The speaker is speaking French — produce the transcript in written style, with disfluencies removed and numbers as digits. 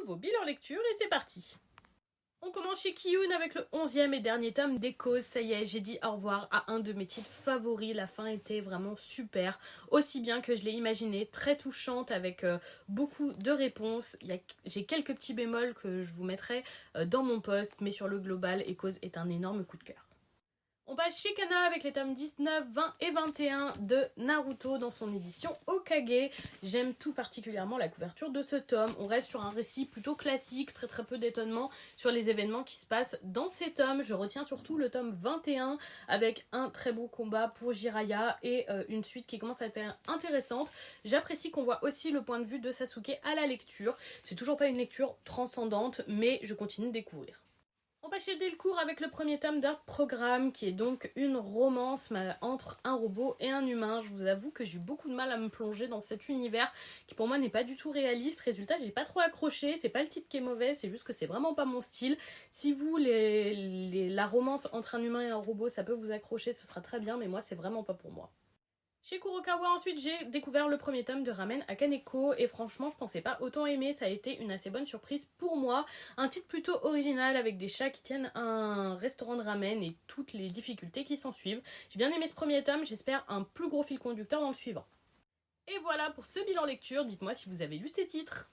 nouveau bilan lecture et c'est parti. On commence chez Kiyun avec le 11e et dernier tome d'Echoes. Ça y est, j'ai dit au revoir à un de mes titres favoris. La fin était vraiment super, aussi bien que je l'ai imaginé, très touchante avec beaucoup de réponses. J'ai quelques petits bémols que je vous mettrai dans mon post, mais sur le global, Echoes est un énorme coup de cœur. On passe chez Kana avec les tomes 19, 20 et 21 de Naruto dans son édition Hokage. J'aime tout particulièrement la couverture de ce tome. On reste sur un récit plutôt classique, très peu d'étonnement sur les événements qui se passent dans ces tomes. Je retiens surtout le tome 21 avec un très beau combat pour Jiraiya et une suite qui commence à être intéressante. J'apprécie qu'on voit aussi le point de vue de Sasuke à la lecture. C'est toujours pas une lecture transcendante, mais je continue de découvrir. On passe chez Delcourt avec le premier tome d'Art Programme qui est donc une romance entre un robot et un humain. Je vous avoue que j'ai eu beaucoup de mal à me plonger dans cet univers qui pour moi n'est pas du tout réaliste. Résultat, j'ai pas trop accroché, c'est pas le titre qui est mauvais, c'est juste que c'est vraiment pas mon style. Si vous, la romance entre un humain et un robot, ça peut vous accrocher, ce sera très bien, mais moi c'est vraiment pas pour moi. Chez Kurokawa, ensuite, j'ai découvert le premier tome de Ramen à Kaneko et franchement, je pensais pas autant aimer, ça a été une assez bonne surprise pour moi. Un titre plutôt original avec des chats qui tiennent un restaurant de ramen et toutes les difficultés qui s'en suivent. J'ai bien aimé ce premier tome, j'espère un plus gros fil conducteur dans le suivant. Et voilà pour ce bilan lecture, dites-moi si vous avez lu ces titres.